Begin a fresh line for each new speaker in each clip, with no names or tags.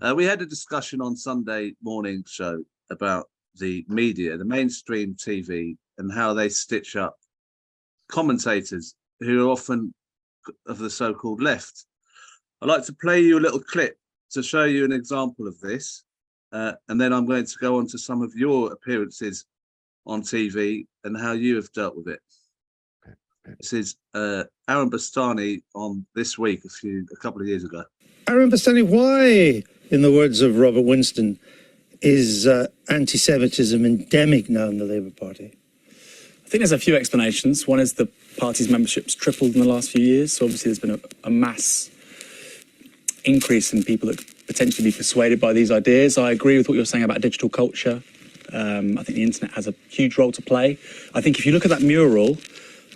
We had a discussion on Sunday morning show about the media, the mainstream TV, and how they stitch up commentators who are often of the so-called left. I'd like to play you a little clip to show you an example of this, and then I'm going to go on to some of your appearances on TV and how you have dealt with it. This is Aaron Bastani on This Week a couple of years ago.
Aaron Bastani, why, in the words of Robert Winston, is anti-Semitism endemic now in the Labour Party?
I think there's a few explanations. One is the party's membership's tripled in the last few years, so obviously there's been a mass increase in people that could potentially be persuaded by these ideas. I agree with what you're saying about digital culture. I think the internet has a huge role to play. I think if you look at that mural,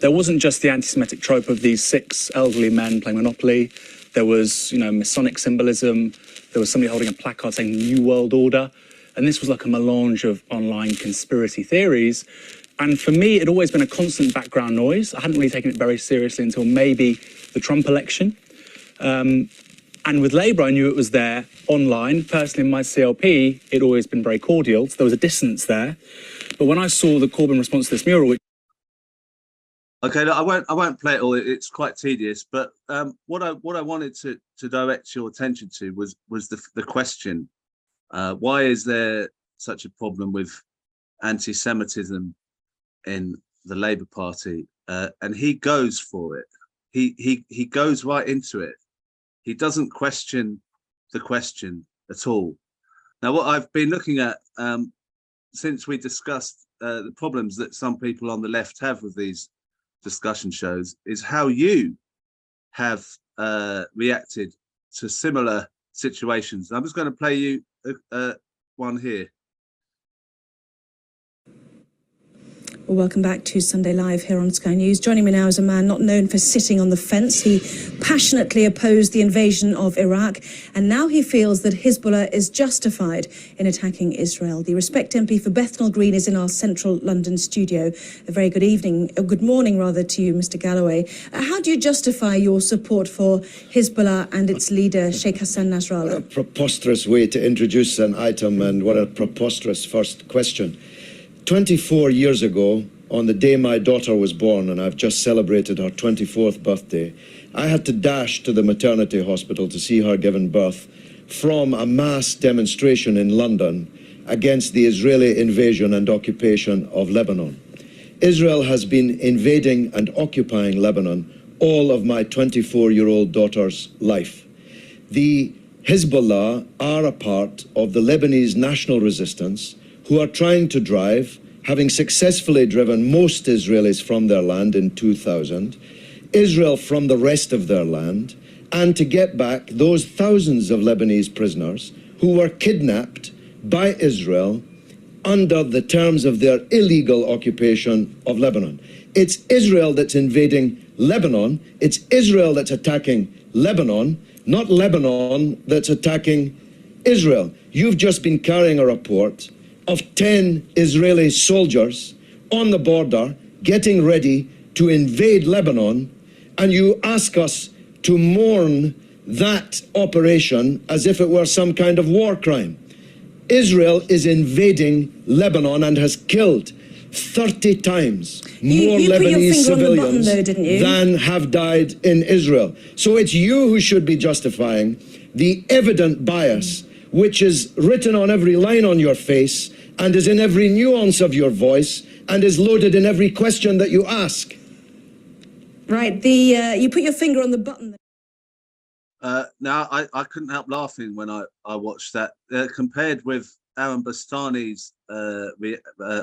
there wasn't just the anti-Semitic trope of these 6 elderly men playing Monopoly. There was, Masonic symbolism. There was somebody holding a placard saying New World Order. And this was like a melange of online conspiracy theories. And for me, it'd always been a constant background noise. I hadn't really taken it very seriously until maybe the Trump election. And with Labour, I knew it was there online. Personally, in my CLP, it'd always been very cordial. So there was a dissonance there. But when I saw the Corbyn response to this mural, which
Okay, look, I won't play it all. It's quite tedious. But what I wanted to direct your attention to was the question: why is there such a problem with anti-Semitism in the Labour Party? And he goes for it. He goes right into it. He doesn't question the question at all. Now, what I've been looking at since we discussed the problems that some people on the left have with these discussion shows is how you have reacted to similar situations. I'm just going to play you one here.
Well, welcome back to Sunday Live here on Sky News. Joining me now is a man not known for sitting on the fence. He passionately opposed the invasion of Iraq, and now he feels that Hezbollah is justified in attacking Israel. The Respect MP for Bethnal Green is in our central London studio. A very good evening, or good morning rather, to you, Mr. Galloway. How do you justify your support for Hezbollah and its leader, Sheikh Hassan Nasrallah?
What a preposterous way to introduce an item, and what a preposterous first question. 24 years ago, on the day my daughter was born, and I've just celebrated her 24th birthday, I had to dash to the maternity hospital to see her given birth from a mass demonstration in London against the Israeli invasion and occupation of Lebanon. Israel has been invading and occupying Lebanon all of my 24-year-old daughter's life. The Hezbollah are a part of the Lebanese national resistance, who are trying to drive, having successfully driven most Israelis from their land in 2000, Israel from the rest of their land, and to get back those thousands of Lebanese prisoners who were kidnapped by Israel under the terms of their illegal occupation of Lebanon. It's Israel that's invading Lebanon. It's Israel that's attacking Lebanon, not Lebanon that's attacking Israel. You've just been carrying a report of 10 Israeli soldiers on the border getting ready to invade Lebanon, and you ask us to mourn that operation as if it were some kind of war crime. Israel is invading Lebanon and has killed 30 times more Lebanese civilians than have died in Israel. So it's you who should be justifying the evident bias which is written on every line on your face and is in every nuance of your voice and is loaded in every question that you ask.
Right, you put your finger on the button.
Now, I couldn't help laughing when I watched that. Compared with Aaron Bastani's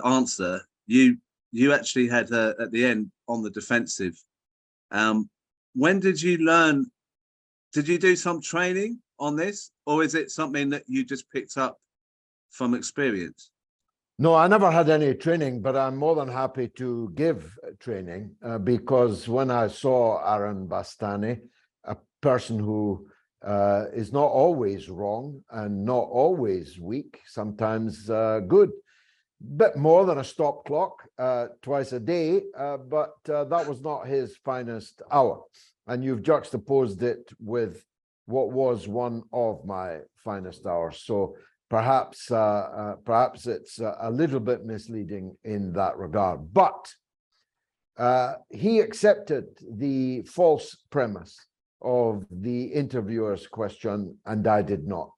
answer, you actually had at the end on the defensive. When did you learn? Did you do some training on this, or is it something that you just picked up from experience?
No, I never had any training, but I'm more than happy to give training because when I saw Aaron Bastani, a person who is not always wrong and not always weak, sometimes good, bit more than a stop clock twice a day, but that was not his finest hour. And you've juxtaposed it with what was one of my finest hours. So perhaps it's a little bit misleading in that regard. But he accepted the false premise of the interviewer's question, and I did not.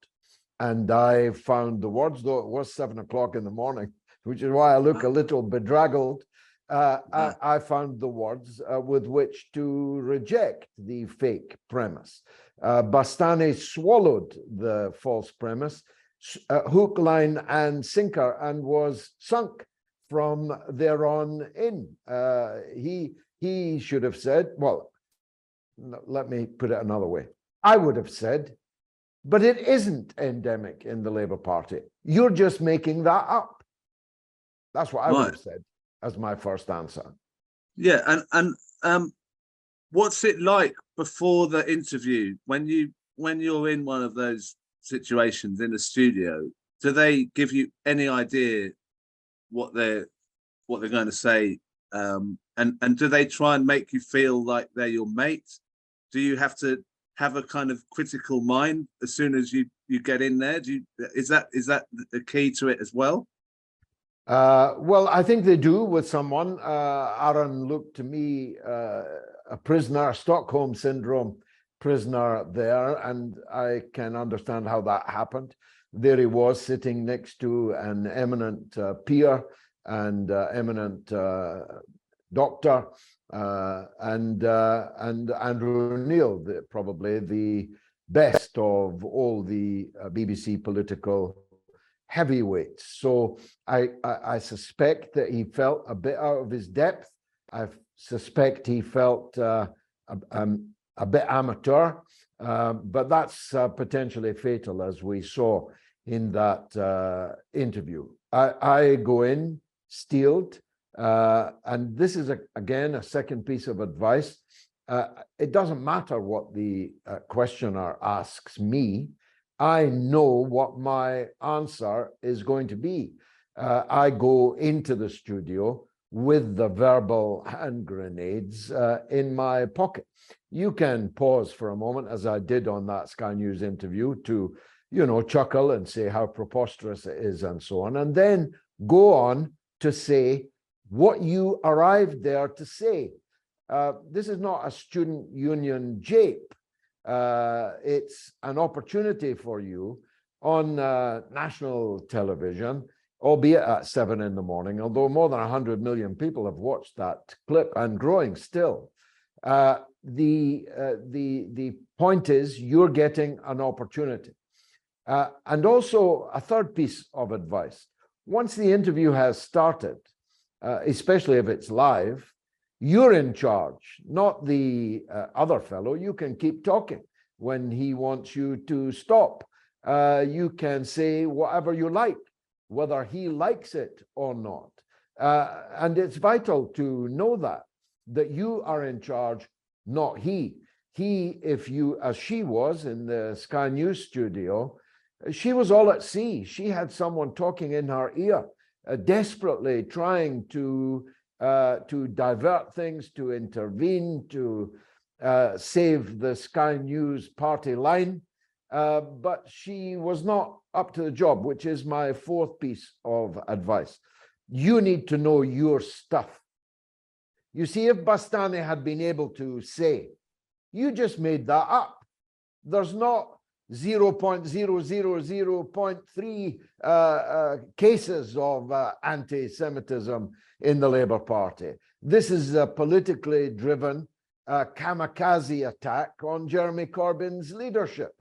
And I found the words, though it was 7 o'clock in the morning, which is why I look a little bedraggled. I found the words with which to reject the fake premise. Bastani swallowed the false premise, hook, line, and sinker, and was sunk from there on in. He should have said, well, let me put it another way. I would have said, but it isn't endemic in the Labour Party. You're just making that up. That's what I would have said as my first answer.
Yeah, and what's it like before the interview when you're in one of those situations in the studio? Do they give you any idea what they're going to say? And do they try and make you feel like they're your mate? Do you have to have a kind of critical mind as soon as you get in there? Is that the key to it as well?
Well, I think they do with someone. Aaron looked to me a prisoner, a Stockholm Syndrome prisoner there, and I can understand how that happened. There he was sitting next to an eminent peer and eminent doctor, and Andrew Neil, probably the best of all the BBC political heavyweights. So I suspect that he felt a bit out of his depth. I suspect he felt a bit amateur, but that's potentially fatal, as we saw in that interview. I go in steeled, and this is again a second piece of advice. It doesn't matter what the questioner asks me. I know what my answer is going to be. I go into the studio with the verbal hand grenades in my pocket. You can pause for a moment, as I did on that Sky News interview, to, chuckle and say how preposterous it is and so on, and then go on to say what you arrived there to say. This is not a student union jape. It's an opportunity for you on national television, albeit at 7 in the morning, although more than 100 million people have watched that clip and growing still. The point is you're getting an opportunity. And also a third piece of advice. Once the interview has started, especially if it's live, you're in charge, not the other fellow. You can keep talking when he wants you to stop. You can say whatever you like, whether he likes it or not. And it's vital to know that you are in charge, not he. He, as she was in the Sky News studio, she was all at sea. She had someone talking in her ear, desperately trying to divert things, to intervene, to save the Sky News party line. But she was not up to the job, which is my fourth piece of advice. You need to know your stuff. You see, if Bastani had been able to say, you just made that up, there's not 0.000.3 cases of anti-Semitism in the Labour Party. This is a politically driven kamikaze attack on Jeremy Corbyn's leadership.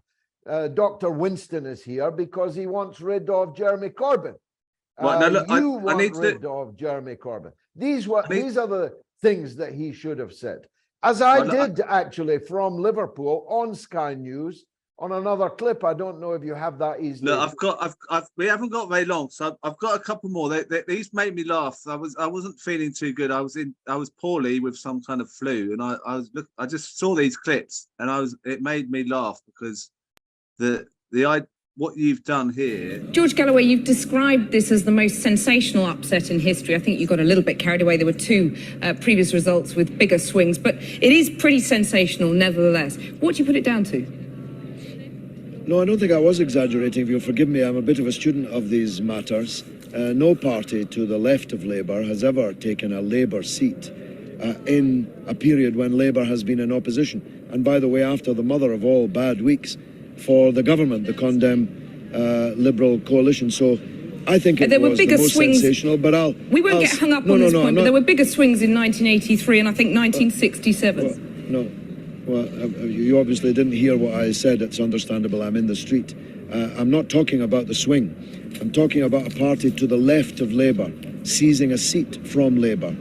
Dr. Winston is here because he wants rid of Jeremy Corbyn. You want rid of Jeremy Corbyn. These are the things that he should have said. As I did actually from Liverpool on Sky News, on another clip. I don't know if you have that easily.
No, we haven't got very long, so I've got a couple more. These made me laugh. I wasn't feeling too good. I was poorly with some kind of flu, and I just saw these clips, and it made me laugh because what you've done here.
George Galloway, you've described this as the most sensational upset in history. I think you got a little bit carried away. There were two previous results with bigger swings, but it is pretty sensational nevertheless. What do you put it down to?
No, I don't think I was exaggerating. If you'll forgive me, I'm a bit of a student of these matters. No party to the left of Labour has ever taken a Labour seat in a period when Labour has been in opposition. And by the way, after the mother of all bad weeks for the government, the condemned Liberal coalition. So I think it was the most sensational, but
we won't get hung up on this point, but there were bigger swings in 1983 and I think 1967.
Well, you obviously didn't hear what I said. It's understandable. I'm in the street. I'm not talking about the swing. I'm talking about a party to the left of Labour seizing a seat from Labour,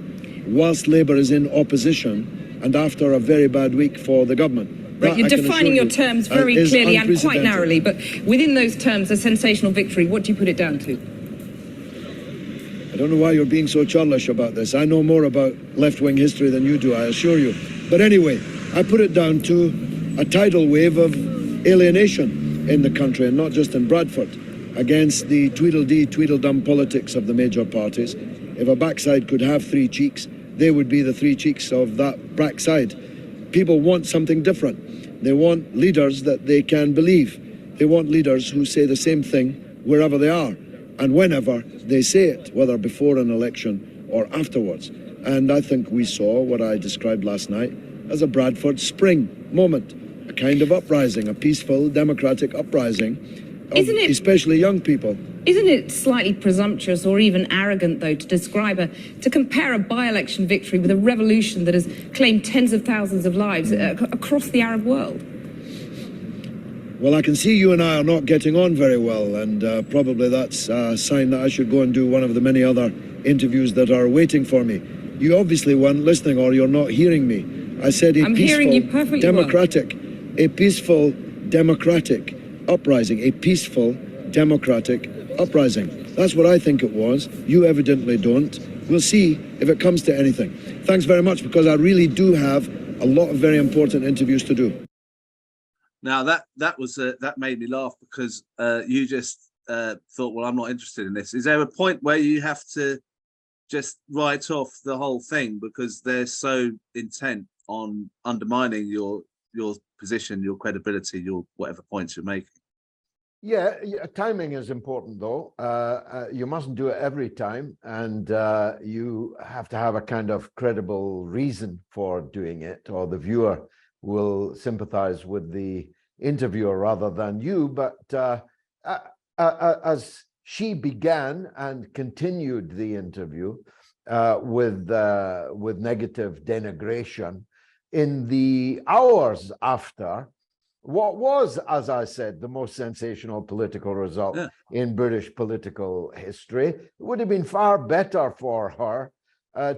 whilst Labour is in opposition and after a very bad week for the government.
Right, you're defining your terms very clearly and quite narrowly, but within those terms, a sensational victory, what do you put it down to?
I don't know why you're being so churlish about this. I know more about left-wing history than you do, I assure you. But anyway, I put it down to a tidal wave of alienation in the country, and not just in Bradford, against the Tweedledee, Tweedledum politics of the major parties. If a backside could have three cheeks, they would be the three cheeks of that backside. People want something different. They want leaders that they can believe. They want leaders who say the same thing wherever they are and whenever they say it, whether before an election or afterwards. And I think we saw what I described last night as a Bradford spring moment, a kind of uprising, a peaceful, democratic uprising of especially young people.
Isn't it slightly presumptuous or even arrogant, though, to compare a by-election victory with a revolution that has claimed tens of thousands of lives across the Arab world?
Well, I can see you and I are not getting on very well, and probably that's a sign that I should go and do one of the many other interviews that are waiting for me. You obviously weren't listening, or you're not hearing me. I said a peaceful, democratic, a peaceful, democratic uprising, a peaceful, democratic uprising. That's what I think it was. You evidently don't. We'll see if it comes to anything. Thanks very much, because I really do have a lot of very important interviews to do.
Now that made me laugh, because you just thought, well, I'm not interested in this. Is there a point where you have to just write off the whole thing because they're so intent on undermining your position, your credibility, your whatever points you're making?
Yeah, timing is important, though. You mustn't do it every time, and you have to have a kind of credible reason for doing it, or the viewer will sympathize with the interviewer rather than you. But as she began and continued the interview with negative denigration in the hours after what was, as I said, the most sensational political result in British political history, it would have been far better for her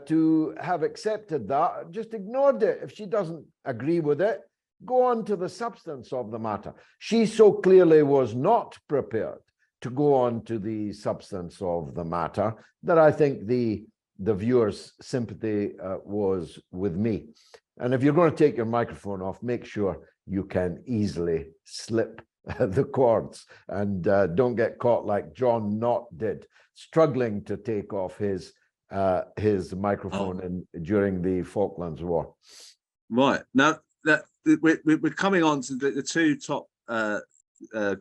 to have accepted that, just ignored it. If she doesn't agree with it, go on to the substance of the matter. She so clearly was not prepared to go on to the substance of the matter that I think the viewer's sympathy was with me. And if you're going to take your microphone off, make sure you can easily slip the cords and don't get caught like John Knott did, struggling to take off his microphone during the Falklands War.
Right. Now, we're coming on to the two top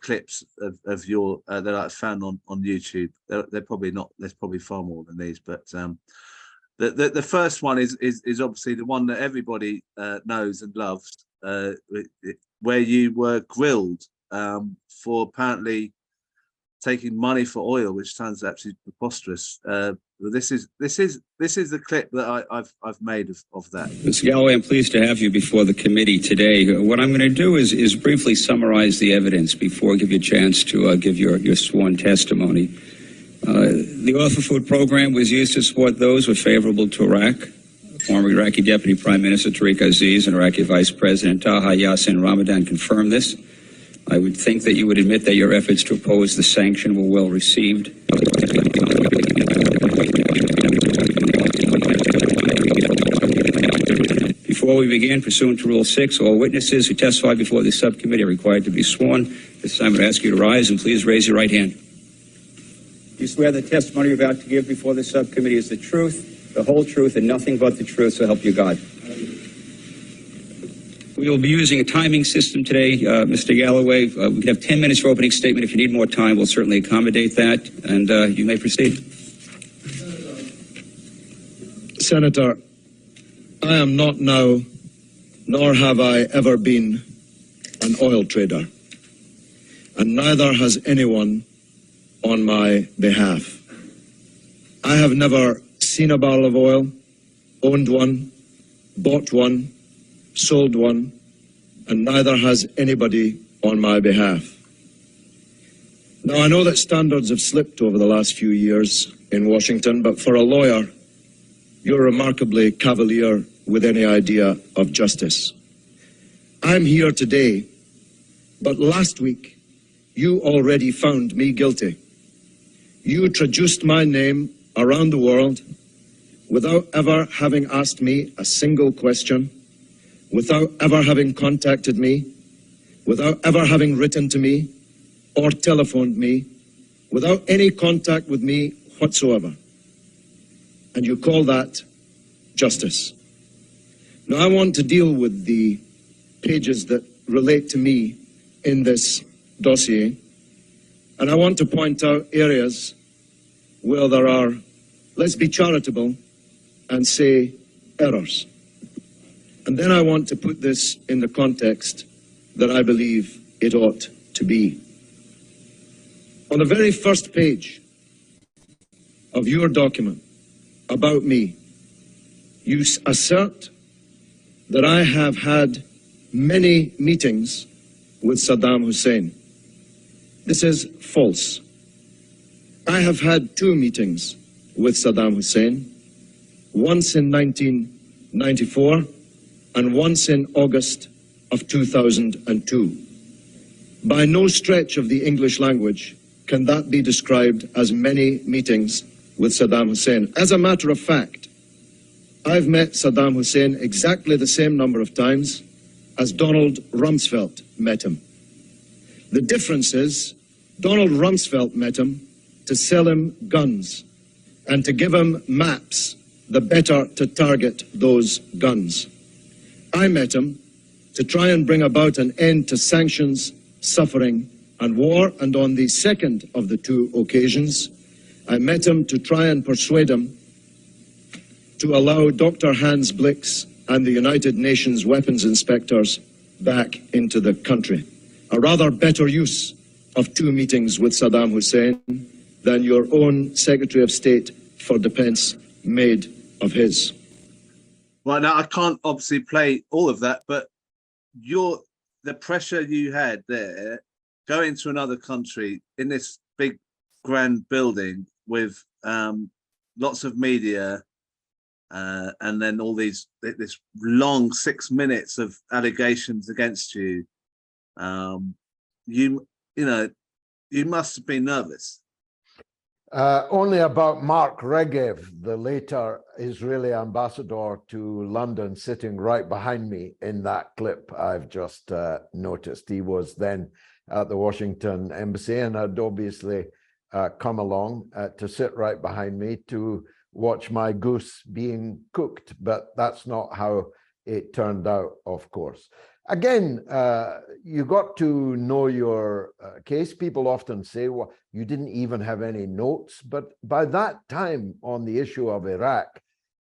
clips of your that I found on YouTube. They're probably not. There's probably far more than these, but the first one is obviously the one that everybody knows and loves, where you were grilled for apparently taking money for oil, which sounds absolutely preposterous. This is the clip that I've made of that.
Mr. Galloway, I'm pleased to have you before the committee today. What I'm going to do is briefly summarize the evidence before I give you a chance to give your sworn testimony. The oil for food program was used to support those who were favorable to Iraq. Former Iraqi Deputy Prime Minister Tariq Aziz and Iraqi Vice President Taha Yassin Ramadan confirmed this. I would think that you would admit that your efforts to oppose the sanction were well received. Before we begin, pursuant to Rule 6, all witnesses who testify before the subcommittee are required to be sworn. This time I would ask you to rise and please raise your right hand. You swear the testimony you're about to give before the subcommittee is the truth, the whole truth, and nothing but the truth, so help you God. We will be using a timing system today, Mr. Galloway. We can have 10 minutes for opening statement. If you need more time, we'll certainly accommodate that. And you may proceed.
Senator, I am not now, nor have I ever been, an oil trader. And neither has anyone on my behalf. I have never seen a barrel of oil, owned one, bought one, sold one, and neither has anybody on my behalf. Now, I know that standards have slipped over the last few years in Washington, but for a lawyer, you're remarkably cavalier with any idea of justice. I'm here today, but last week, you already found me guilty. You traduced my name around the world without ever having asked me a single question, without ever having contacted me, without ever having written to me or telephoned me, without any contact with me whatsoever. And you call that justice. Now, I want to deal with the pages that relate to me in this dossier, and I want to point out areas where there are, let's be charitable and say, errors. And then I want to put this in the context that I believe it ought to be. On the very first page of your document about me, you assert that I have had many meetings with Saddam Hussein. This is false. I have had 2 meetings with Saddam Hussein, once in 1994 and once in August of 2002. By no stretch of the English language can that be described as many meetings with Saddam Hussein. As a matter of fact, I've met Saddam Hussein exactly the same number of times as Donald Rumsfeld met him. The difference is Donald Rumsfeld met him to sell him guns and to give him maps, the better to target those guns. I met him to try and bring about an end to sanctions, suffering, and war, and on the second of the 2 occasions, I met him to try and persuade him to allow Dr. Hans Blix and the United Nations weapons inspectors back into the country. A rather better use of 2 meetings with Saddam Hussein than your own Secretary of State for Defense made of his.
Well, now I can't obviously play all of that, but the pressure you had there, going to another country in this big grand building with lots of media, and then all this long 6 minutes of allegations against you, you must have been nervous.
Only about Mark Regev, the later Israeli ambassador to London, sitting right behind me in that clip I've just noticed. He was then at the Washington embassy and had obviously come along to sit right behind me to watch my goose being cooked, but that's not how it turned out, of course. Again, you got to know your case. People often say, well, you didn't even have any notes. But by that time on the issue of Iraq,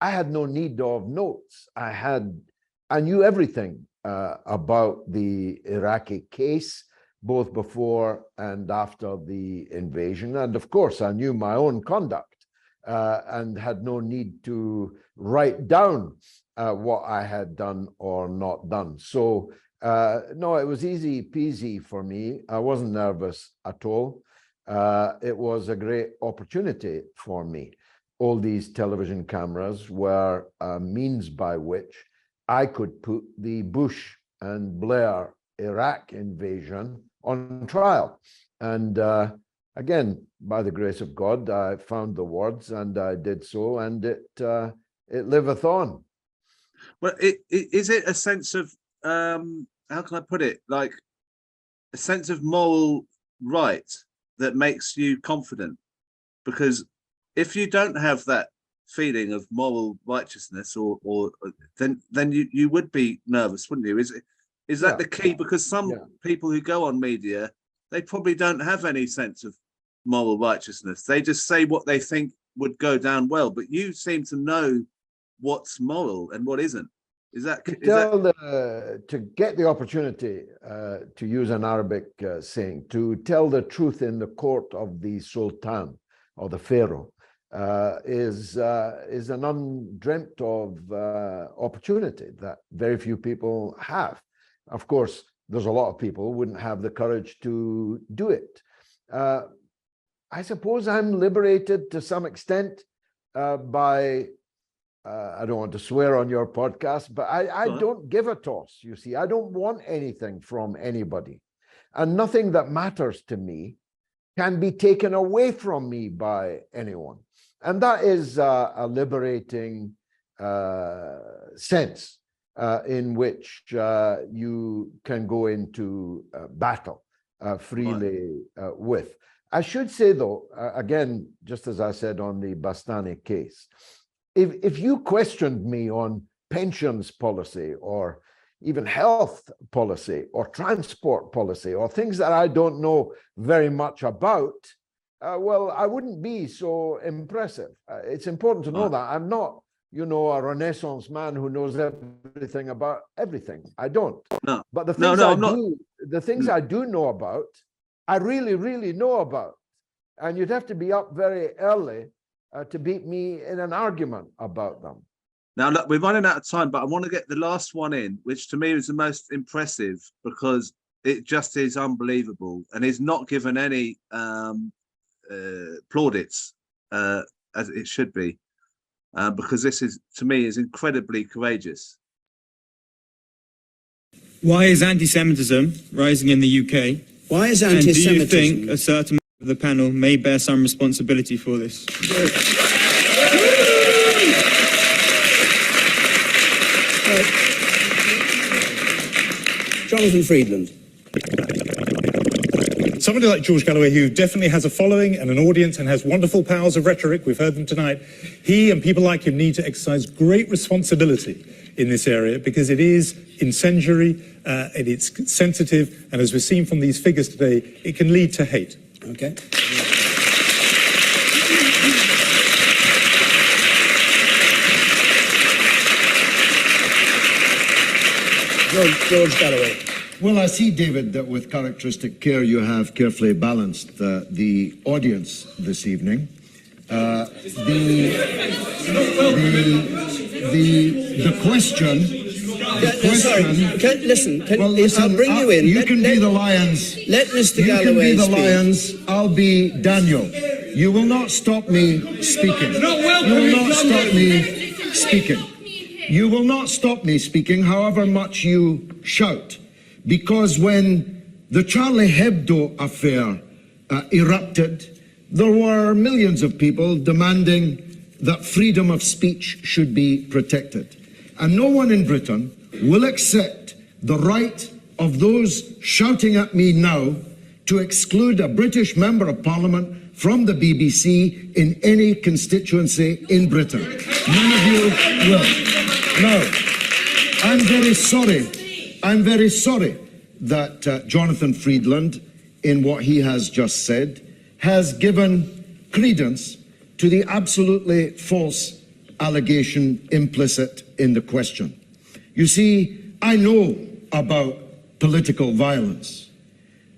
I had no need of notes. I knew everything about the Iraqi case, both before and after the invasion. And of course, I knew my own conduct and had no need to write down what I had done or not done. So no, it was easy peasy for me. I wasn't nervous at all. It was a great opportunity for me. All these television cameras were a means by which I could put the Bush and Blair Iraq invasion on trial. And again, by the grace of God, I found the words and I did so, and it liveth on.
Well, is it a sense of, how can I put it, like a sense of moral right that makes you confident? Because if you don't have that feeling of moral righteousness, or then you would be nervous, wouldn't you? Is that the key? Because some people who go on media, they probably don't have any sense of moral righteousness. They just say what they think would go down well. But you seem to know what's moral and what isn't. Is that
to get the opportunity, to use an Arabic saying, to tell the truth in the court of the Sultan or the Pharaoh is an undreamt of opportunity that very few people have. Of course, there's a lot of people who wouldn't have the courage to do it. I suppose I'm liberated to some extent by, I don't want to swear on your podcast, but I don't give a toss, you see. I don't want anything from anybody. And nothing that matters to me can be taken away from me by anyone. And that is a liberating sense in which you can go into battle freely with. I should say, though, again, just as I said on the Bastani case, if you questioned me on pensions policy or even health policy or transport policy or things that I don't know very much about, well, I wouldn't be so impressive. It's important to know that. I'm not, you know, a Renaissance man who knows everything about everything. I don't. No. But the things I do know about, I really, really know about. And you'd have to be up very early to beat me in an argument about them.
Now, look, we're running out of time, but I want to get the last one in, which to me is the most impressive because it just is unbelievable and is not given any plaudits as it should be, because this is, to me, is incredibly courageous.
Why is anti-Semitism rising in the UK?
Why is anti-Semitism?
And do you think a certain member of the panel may bear some responsibility for this?
Jonathan Friedland.
Somebody like George Galloway, who definitely has a following and an audience and has wonderful powers of rhetoric, we've heard them tonight, he and people like him need to exercise great responsibility in this area because it is incendiary, it's sensitive, and as we've seen from these figures today, it can lead to hate.
Okay. George Galloway.
Well, I see, David, that with characteristic care you have carefully balanced the audience this evening. The question.
Listen. I'll bring you in.
You can be the lions.
Let Mr. Galloway
You can be the
speak.
lions. I'll be Daniel. You will not stop me speaking. You will not stop me speaking. You will not stop me speaking, however much you shout. Because when the Charlie Hebdo affair erupted, there were millions of people demanding that freedom of speech should be protected. And no one in Britain will accept the right of those shouting at me now to exclude a British member of Parliament from the BBC in any constituency in Britain. None of you will. Now, I'm very sorry that Jonathan Friedland, in what he has just said, has given credence to the absolutely false allegation implicit in the question. You see, I know about political violence.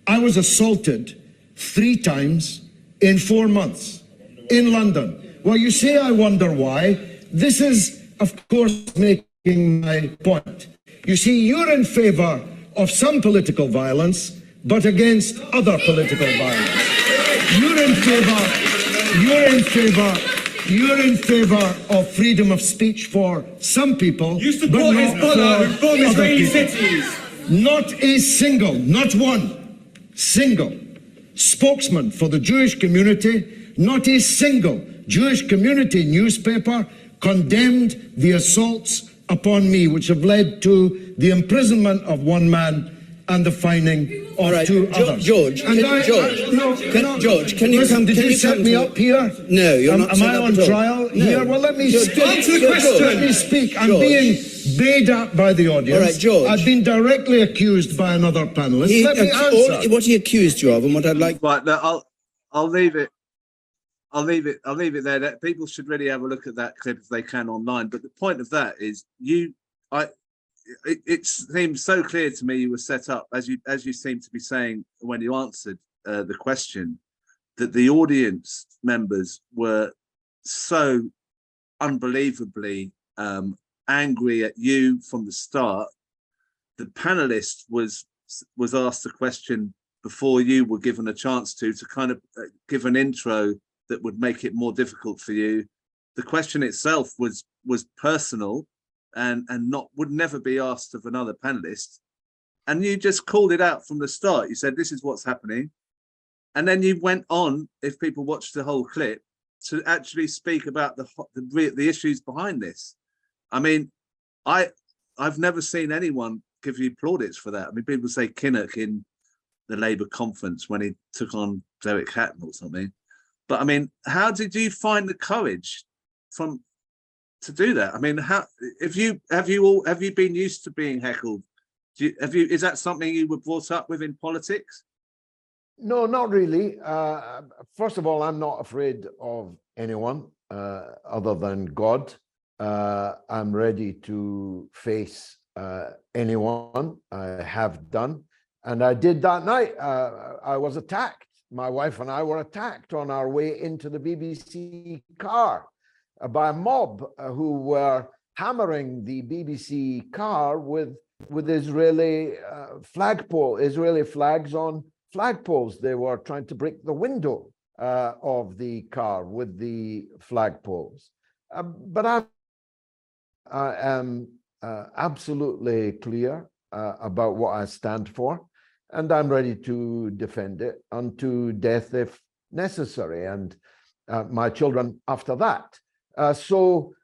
I was assaulted 3 times in 4 months in London. Well, you say I wonder why. This is, of course, making my point. You see, you're in favor of some political violence, but against other political violence. You're in favor of freedom of speech for some people, but not for other people. Not a single, not one single spokesman for the Jewish community, not a single Jewish community newspaper condemned the assaults upon me, which have led to the imprisonment of 1 man and the fining of 2 others.
George, can you
set me up here?
No, you're not.
Am I on trial here? Well, let me speak.
Answer the question.
Let me speak. I'm being bayed at by the audience.
All right, George.
I've been directly accused by another panelist. Let me answer.
What he accused you of, and what I'd like.
Right, no, I'll leave it. I'll leave it there. That people should really have a look at that clip if they can online. But the point of that is, it seems so clear to me you were set up, as you seem to be saying when you answered the question, that the audience members were so unbelievably angry at you from the start. The panelist was asked a question before you were given a chance to kind of give an intro that would make it more difficult for you. The question itself was personal and would never be asked of another panelist. And you just called it out from the start. You said, this is what's happening. And then you went on, if people watched the whole clip, to actually speak about the issues behind this. I mean, I've never seen anyone give you plaudits for that. I mean, people say Kinnock in the Labour conference when he took on Derek Hatton or something. But I mean, how did you find the courage to do that? I mean, how have you been used to being heckled? Is that something you were brought up with in politics?
No, not really. First of all, I'm not afraid of anyone other than God. I'm ready to face anyone. I have done. And I did that night. I was attacked. My wife and I were attacked on our way into the BBC car by a mob who were hammering the BBC car with Israeli Israeli flags on flagpoles. They were trying to break the window of the car with the flagpoles. But I am absolutely clear about what I stand for, and I'm ready to defend it unto death if necessary, and my children after that. So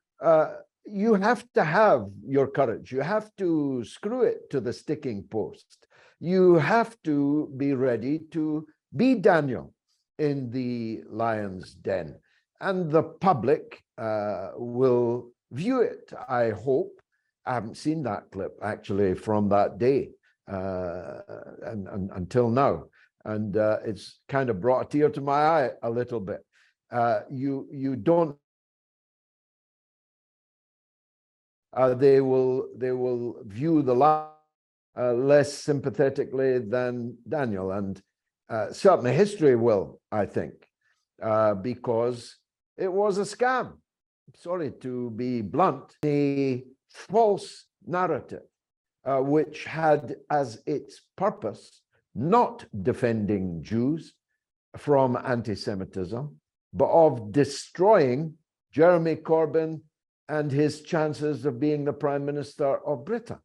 you have to have your courage. You have to screw it to the sticking post. You have to be ready to be Daniel in the lion's den. And the public will view it, I hope. I haven't seen that clip, actually, from that day and until now. And it's kind of brought a tear to my eye a little bit. You don't... they will view the lion less sympathetically than Daniel, and certainly history will, I think, because it was a scam. Sorry to be blunt, a false narrative which had as its purpose not defending Jews from anti-Semitism, but of destroying Jeremy Corbyn and his chances of being the Prime Minister of Britain.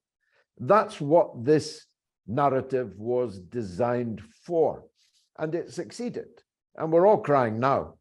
That's what this narrative was designed for, and it succeeded. And we're all crying now